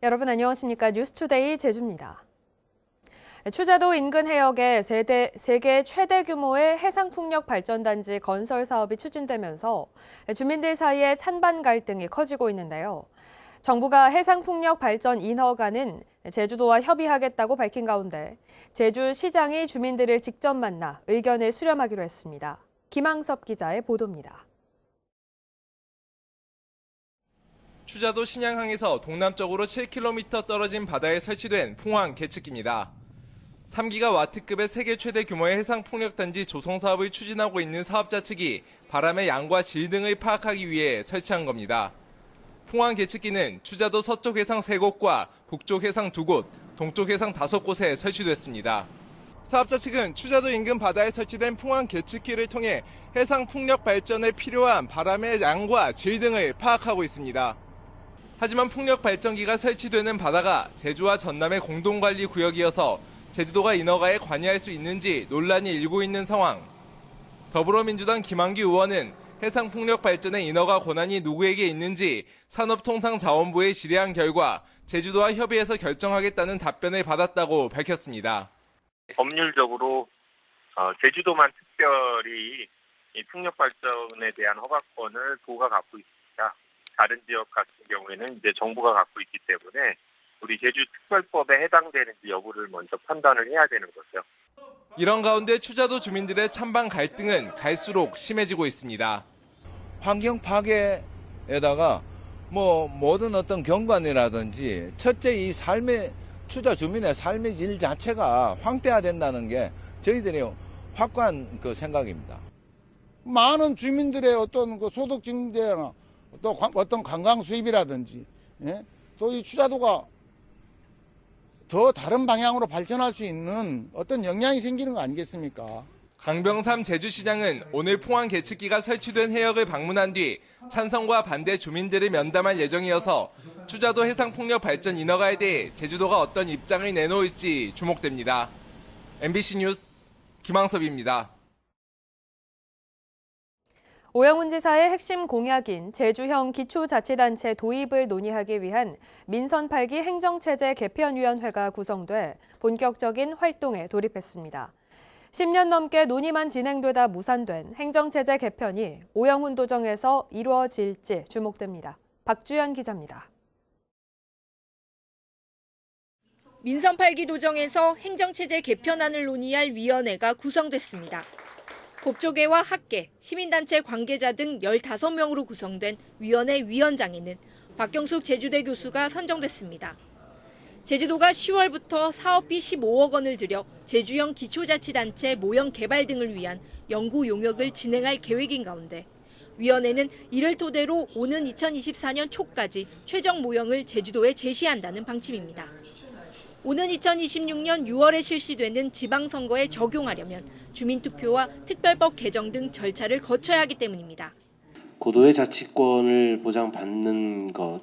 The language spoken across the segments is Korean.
여러분 안녕하십니까? 뉴스투데이 제주입니다. 추자도 인근 해역에 세계 최대 규모의 해상풍력 발전단지 건설 사업이 추진되면서 주민들 사이에 찬반 갈등이 커지고 있는데요. 정부가 해상풍력 발전 인허가는 제주도와 협의하겠다고 밝힌 가운데 제주시장이 주민들을 직접 만나 의견을 수렴하기로 했습니다. 김항섭 기자의 보도입니다. 추자도 신양항에서 동남쪽으로 7km 떨어진 바다에 설치된 풍황 계측기입니다. 3기가 와트급의 세계 최대 규모의 해상풍력단지 조성 사업을 추진하고 있는 사업자 측이 바람의 양과 질 등을 파악하기 위해 설치한 겁니다. 풍황 계측기는 추자도 서쪽 해상 3곳과 북쪽 해상 2곳, 동쪽 해상 5곳에 설치됐습니다. 사업자 측은 추자도 인근 바다에 설치된 풍황 계측기를 통해 해상풍력 발전에 필요한 바람의 양과 질 등을 파악하고 있습니다. 하지만 풍력 발전기가 설치되는 바다가 제주와 전남의 공동관리 구역이어서 제주도가 인허가에 관여할 수 있는지 논란이 일고 있는 상황. 더불어민주당 김한규 의원은 해상풍력 발전의 인허가 권한이 누구에게 있는지 산업통상자원부에 질의한 결과 제주도와 협의해서 결정하겠다는 답변을 받았다고 밝혔습니다. 법률적으로 제주도만 특별히 이 풍력 발전에 대한 허가권을 도가 갖고 있습니다. 다른 지역 같은 경우에는 이제 정부가 갖고 있기 때문에 우리 제주특별법에 해당되는지 여부를 먼저 판단을 해야 되는 거죠. 이런 가운데 추자도 주민들의 찬반 갈등은 갈수록 심해지고 있습니다. 환경 파괴에다가 모든 어떤 경관이라든지 첫째 이 추자 주민의 삶의 질 자체가 황폐화된다는 게 저희들의 확고한 생각입니다. 많은 주민들의 어떤 소득 증대나 또 어떤 관광 수입이라든지, 또 이 추자도가 더 다른 방향으로 발전할 수 있는 어떤 영향이 생기는 거 아니겠습니까? 강병삼 제주시장은 오늘 풍황 계측기가 설치된 해역을 방문한 뒤 찬성과 반대 주민들을 면담할 예정이어서 추자도 해상풍력 발전 인허가에 대해 제주도가 어떤 입장을 내놓을지 주목됩니다. MBC 뉴스 김항섭입니다. 오영훈 지사의 핵심 공약인 제주형 기초자치단체 도입을 논의하기 위한 민선 8기 행정체제 개편위원회가 구성돼 본격적인 활동에 돌입했습니다. 10년 넘게 논의만 진행되다 무산된 행정체제 개편이 오영훈 도정에서 이루어질지 주목됩니다. 박주연 기자입니다. 민선 8기 도정에서 행정체제 개편안을 논의할 위원회가 구성됐습니다. 법조계와 학계, 시민단체 관계자 등 15명으로 구성된 위원회 위원장에는 박경숙 제주대 교수가 선정됐습니다. 제주도가 10월부터 사업비 15억 원을 들여 제주형 기초자치단체 모형 개발 등을 위한 연구 용역을 진행할 계획인 가운데 위원회는 이를 토대로 오는 2024년 초까지 최종 모형을 제주도에 제시한다는 방침입니다. 오는 2026년 6월에 실시되는 지방선거에 적용하려면 주민투표와 특별법 개정 등 절차를 거쳐야 하기 때문입니다. 고도의 자치권을 보장받는 것,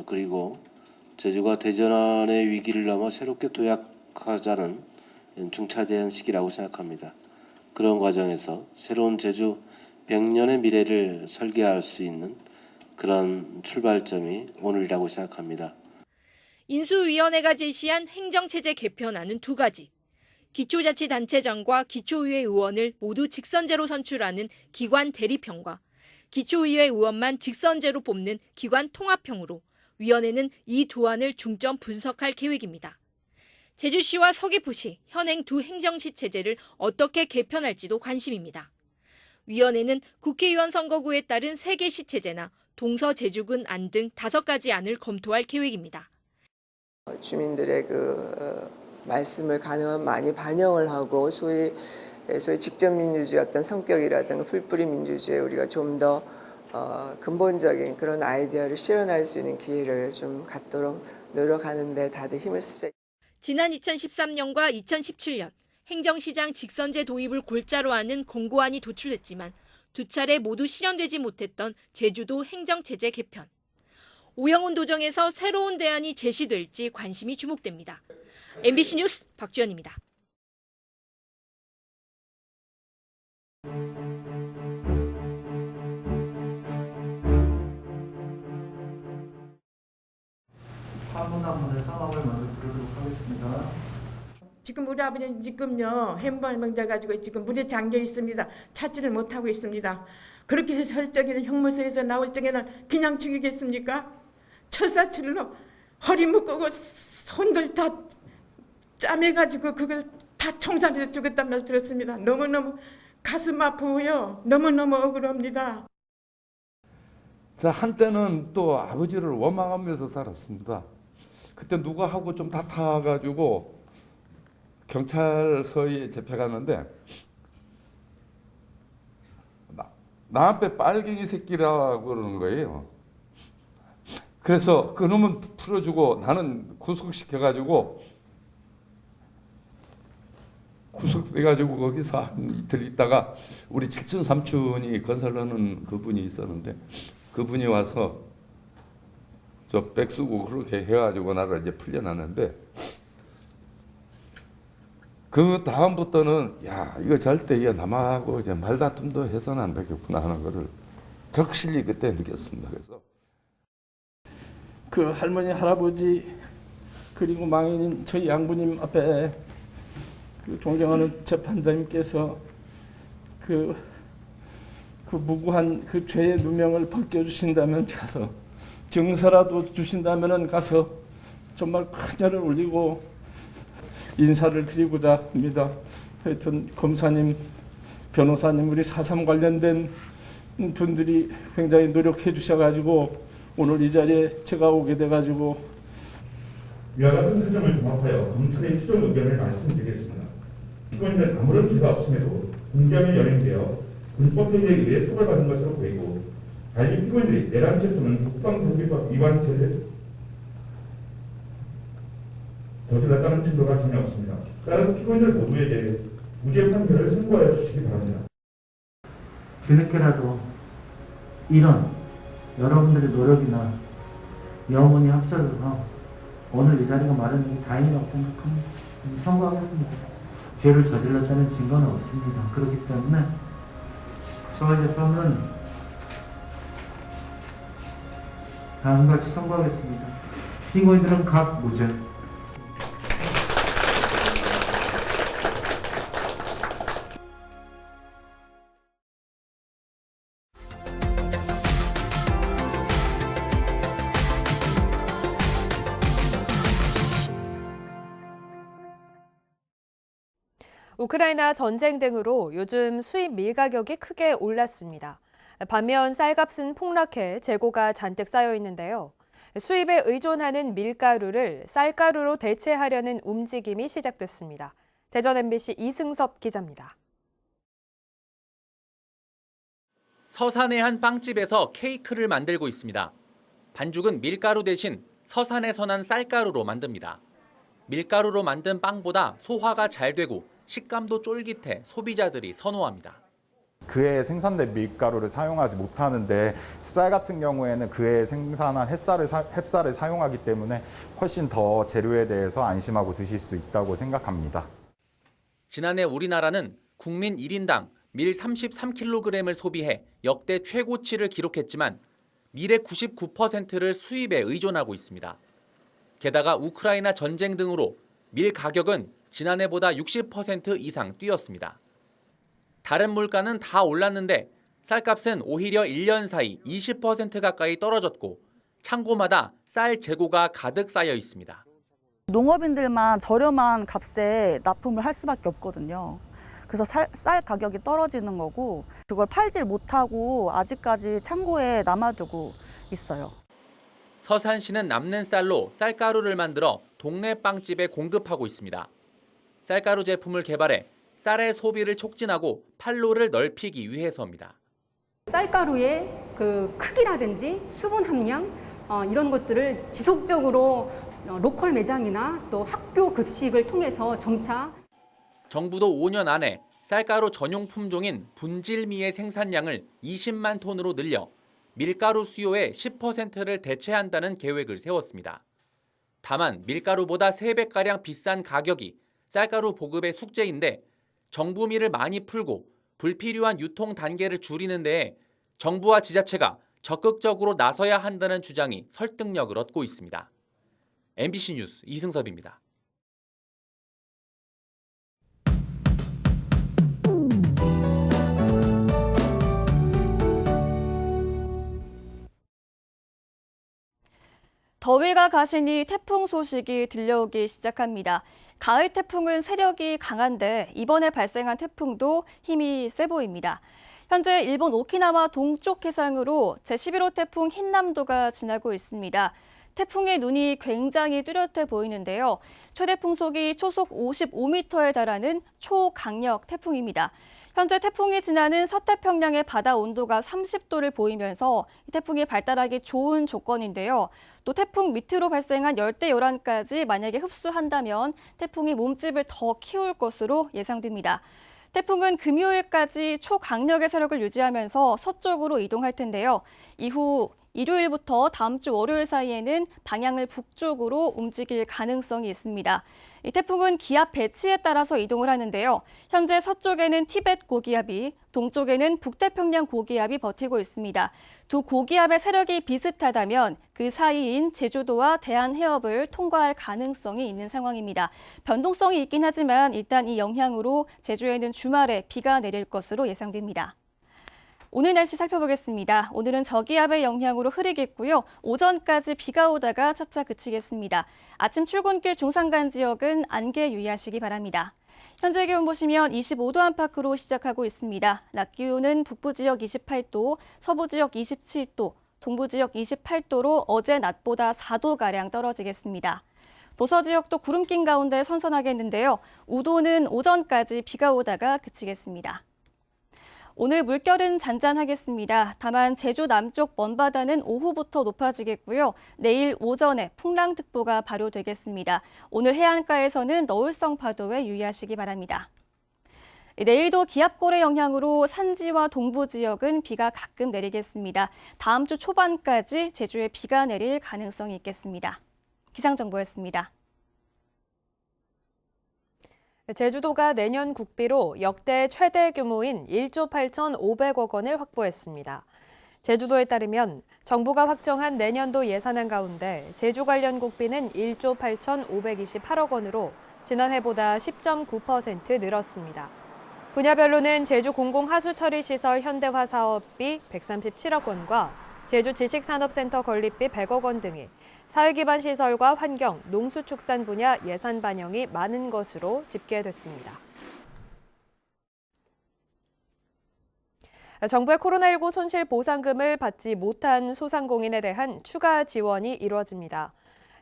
그리고 제주가 대전환의 위기를 넘어 새롭게 도약하자는 중차대한 시기라고 생각합니다. 그런 과정에서 새로운 제주 100년의 미래를 설계할 수 있는 그런 출발점이 오늘이라고 생각합니다. 인수위원회가 제시한 행정체제 개편안은 2가지. 기초자치단체장과 기초의회 의원을 모두 직선제로 선출하는 기관 대립형과 기초의회 의원만 직선제로 뽑는 기관 통합형으로 위원회는 이 두 안을 중점 분석할 계획입니다. 제주시와 서귀포시 현행 두 행정시 체제를 어떻게 개편할지도 관심입니다. 위원회는 국회의원 선거구에 따른 3개 시체제나 동서 제주군 안 등 5가지 안을 검토할 계획입니다. 주민들의 말씀을 가능한 많이 반영을 하고 소위 직접 민주주의 어떤 성격이라든가 풀뿌리 민주주의에 우리가 좀 더 근본적인 그런 아이디어를 실현할 수 있는 기회를 좀 갖도록 노력하는 데 다들 힘을 쓰자. 지난 2013년과 2017년 행정시장 직선제 도입을 골자로 하는 공고안이 도출됐지만 2차례 모두 실현되지 못했던 제주도 행정체제 개편. 오영훈 도정에서 새로운 대안이 제시될지 관심이 주목됩니다. MBC 뉴스 박주연입니다. 한분한분의 성함을 먼저 부르도록 하겠습니다. 지금 우리 아버지는 지금요 햄벌명 돼가지고 지금 물에 잠겨 있습니다. 찾지를 못하고 있습니다. 그렇게 해서 할 적에는 형무소에서 나올 적에는 그냥 죽이겠습니까? 철사칠로 허리 묶고 손들 다 짜매가지고 그걸 다 총살해서 죽었단 말 들었습니다. 너무너무 가슴 아프고요. 너무너무 억울합니다. 자, 한때는 또 아버지를 원망하면서 살았습니다. 그때 누가 하고 좀 다퉈가지고 경찰서에 잡혀갔는데 나 앞에 빨갱이 새끼라고 그러는 거예요. 그래서 그놈은 풀어주고 나는 구속시켜가지고 구속돼가지고 거기서 한 이틀 있다가 우리 칠순 삼촌이 건설하는 그분이 있었는데 그분이 와서 저 백 쓰고 그렇게 해가지고 나를 이제 풀려났는데 그 다음부터는 야 이거 절대 이게 남하고 이제 말다툼도 해서는 안 되겠구나 하는 거를 적실히 그때 느꼈습니다. 그래서 그 할머니, 할아버지 그리고 망인인 저희 양부님 앞에 그 존경하는 재판장님께서 그 무고한 그 죄의 누명을 벗겨주신다면 가서 증서라도 주신다면은 가서 정말 큰 절을 올리고 인사를 드리고자 합니다. 하여튼 검사님, 변호사님, 우리 4.3 관련된 분들이 굉장히 노력해 주셔가지고 오늘 이 자리에 제가 오게 돼가지고 위와 같은 사정을 종합하여 검찰의 최종 의견을 말씀드리겠습니다. 피고인은 아무런 죄가 없음에도 공범이 연행되어 군법행위에 의해 처벌받은 것으로 보이고 달리 피고인들이 내란죄 또는 국방장비법 위반죄를 저질렀다는 증거가 전혀 없습니다. 따라서 피고인들 모두에게 무죄 판결을 선고하여 주시기 바랍니다. 뒤늦게라도 이런 여러분들의 노력이나 영혼이 합쳐져서 오늘 이 자리가 마련이 다행이라고 생각합니다. 선고하겠습니다. 죄를 저질렀다는 증거는 없습니다. 그렇기 때문에 저의 재판은 다음과 같이 선고하겠습니다. 피고인들은 각 무죄. 우크라이나 전쟁 등으로 요즘 수입 밀 가격이 크게 올랐습니다. 반면 쌀값은 폭락해 재고가 잔뜩 쌓여 있는데요. 수입에 의존하는 밀가루를 쌀가루로 대체하려는 움직임이 시작됐습니다. 대전 MBC 이승섭 기자입니다. 서산의 한 빵집에서 케이크를 만들고 있습니다. 반죽은 밀가루 대신 서산에서 난 쌀가루로 만듭니다. 밀가루로 만든 빵보다 소화가 잘 되고 식감도 쫄깃해 소비자들이 선호합니다. 그해 생산된 밀가루를 사용하지 못하는데 쌀 같은 경우에는 그해 생산한 햅쌀을 사용하기 때문에 훨씬 더 재료에 대해서 안심하고 드실 수 있다고 생각합니다. 지난해 우리나라는 국민 1인당 밀 33kg을 소비해 역대 최고치를 기록했지만 밀의 99%를 수입에 의존하고 있습니다. 게다가 우크라이나 전쟁 등으로 밀 가격은 지난해보다 60% 이상 뛰었습니다. 다른 물가는 다 올랐는데 쌀값은 오히려 1년 사이 20% 가까이 떨어졌고 창고마다 쌀 재고가 가득 쌓여 있습니다. 농업인들만 저렴한 값에 납품을 할 수밖에 없거든요. 그래서 쌀 가격이 떨어지는 거고 그걸 팔질 못하고 아직까지 창고에 남아두고 있어요. 서산시는 남는 쌀로 쌀가루를 만들어 동네 빵집에 공급하고 있습니다. 쌀가루 제품을 개발해 쌀의 소비를 촉진하고 판로를 넓히기 위해서입니다. 쌀가루의 그 크기라든지 수분 함량 이런 것들을 지속적으로 로컬 매장이나 또 학교 급식을 통해서 점차 정부도 5년 안에 쌀가루 전용 품종인 분질미의 생산량을 20만 톤으로 늘려 밀가루 수요의 10%를 대체한다는 계획을 세웠습니다. 다만 밀가루보다 3배가량 비싼 가격이 쌀가루 보급의 숙제인데 정부미를 많이 풀고 불필요한 유통 단계를 줄이는 데에 정부와 지자체가 적극적으로 나서야 한다는 주장이 설득력을 얻고 있습니다. MBC 뉴스 이승섭입니다. 더위가 가시니 태풍 소식이 들려오기 시작합니다. 가을 태풍은 세력이 강한데 이번에 발생한 태풍도 힘이 세 보입니다. 현재 일본 오키나와 동쪽 해상으로 제11호 태풍 흰남도가 지나고 있습니다. 태풍의 눈이 굉장히 뚜렷해 보이는데요. 최대 풍속이 초속 55m에 달하는 초강력 태풍입니다. 현재 태풍이 지나는 서태평양의 바다 온도가 30도를 보이면서 태풍이 발달하기 좋은 조건인데요. 또 태풍 밑으로 발생한 열대요란까지 만약에 흡수한다면 태풍이 몸집을 더 키울 것으로 예상됩니다. 태풍은 금요일까지 초강력의 세력을 유지하면서 서쪽으로 이동할 텐데요. 이후 일요일부터 다음 주 월요일 사이에는 방향을 북쪽으로 움직일 가능성이 있습니다. 이 태풍은 기압 배치에 따라서 이동을 하는데요. 현재 서쪽에는 티벳 고기압이, 동쪽에는 북태평양 고기압이 버티고 있습니다. 두 고기압의 세력이 비슷하다면 그 사이인 제주도와 대한해협을 통과할 가능성이 있는 상황입니다. 변동성이 있긴 하지만 일단 이 영향으로 제주에는 주말에 비가 내릴 것으로 예상됩니다. 오늘 날씨 살펴보겠습니다. 오늘은 저기압의 영향으로 흐리겠고요. 오전까지 비가 오다가 차차 그치겠습니다. 아침 출근길 중산간 지역은 안개 유의하시기 바랍니다. 현재 기온 보시면 25도 안팎으로 시작하고 있습니다. 낮 기온은 북부 지역 28도, 서부 지역 27도, 동부 지역 28도로 어제 낮보다 4도가량 떨어지겠습니다. 도서 지역도 구름 낀 가운데 선선하겠는데요. 우도는 오전까지 비가 오다가 그치겠습니다. 오늘 물결은 잔잔하겠습니다. 다만 제주 남쪽 먼바다는 오후부터 높아지겠고요. 내일 오전에 풍랑특보가 발효되겠습니다. 오늘 해안가에서는 너울성 파도에 유의하시기 바랍니다. 내일도 기압골의 영향으로 산지와 동부 지역은 비가 가끔 내리겠습니다. 다음 주 초반까지 제주에 비가 내릴 가능성이 있겠습니다. 기상정보였습니다. 제주도가 내년 국비로 역대 최대 규모인 1조 8,500억 원을 확보했습니다. 제주도에 따르면 정부가 확정한 내년도 예산안 가운데 제주 관련 국비는 1조 8,528억 원으로 지난해보다 10.9% 늘었습니다. 분야별로는 제주 공공하수처리시설 현대화 사업비 137억 원과 제주 지식산업센터 건립비 100억 원 등이 사회기반 시설과 환경, 농수축산 분야 예산 반영이 많은 것으로 집계됐습니다. 정부의 코로나19 손실 보상금을 받지 못한 소상공인에 대한 추가 지원이 이루어집니다.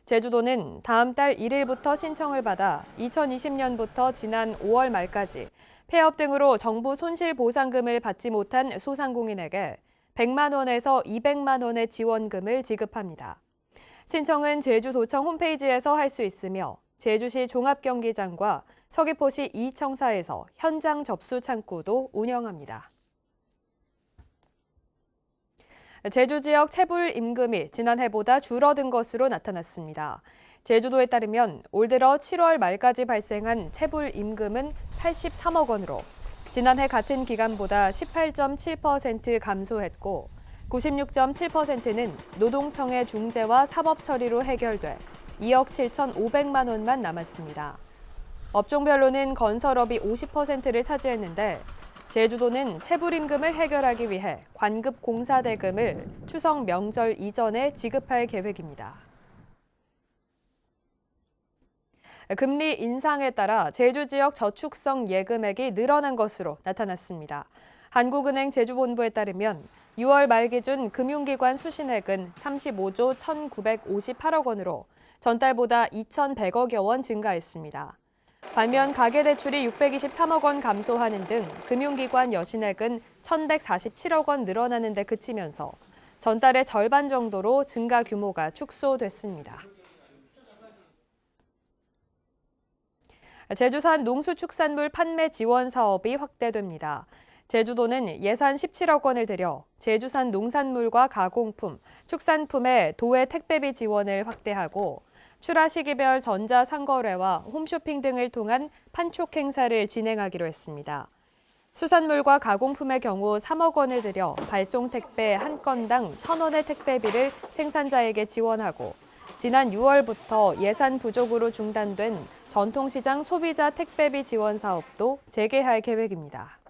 제주도는 다음 달 1일부터 신청을 받아 2020년부터 지난 5월 말까지 폐업 등으로 정부 손실 보상금을 받지 못한 소상공인에게 100만 원에서 200만 원의 지원금을 지급합니다. 신청은 제주도청 홈페이지에서 할 수 있으며 제주시 종합경기장과 서귀포시 이청사에서 현장 접수 창구도 운영합니다. 제주 지역 체불 임금이 지난해보다 줄어든 것으로 나타났습니다. 제주도에 따르면 올 들어 7월 말까지 발생한 체불 임금은 83억 원으로 지난해 같은 기간보다 18.7% 감소했고 96.7%는 노동청의 중재와 사법 처리로 해결돼 2억 7,500만 원만 남았습니다. 업종별로는 건설업이 50%를 차지했는데 제주도는 체불임금을 해결하기 위해 관급 공사대금을 추석 명절 이전에 지급할 계획입니다. 금리 인상에 따라 제주 지역 저축성 예금액이 늘어난 것으로 나타났습니다. 한국은행 제주본부에 따르면 6월 말 기준 금융기관 수신액은 35조 1,958억 원으로 전달보다 2,100억여 원 증가했습니다. 반면 가계대출이 623억 원 감소하는 등 금융기관 여신액은 1,147억 원 늘어나는 데 그치면서 전달의 절반 정도로 증가 규모가 축소됐습니다. 제주산 농수축산물 판매 지원 사업이 확대됩니다. 제주도는 예산 17억 원을 들여 제주산 농산물과 가공품, 축산품의 도외 택배비 지원을 확대하고 출하 시기별 전자상거래와 홈쇼핑 등을 통한 판촉 행사를 진행하기로 했습니다. 수산물과 가공품의 경우 3억 원을 들여 발송 택배 한 건당 1,000원의 택배비를 생산자에게 지원하고 지난 6월부터 예산 부족으로 중단된 전통시장 소비자 택배비 지원 사업도 재개할 계획입니다.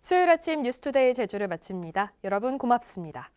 수요일 아침 뉴스투데이 제주를 마칩니다. 여러분 고맙습니다.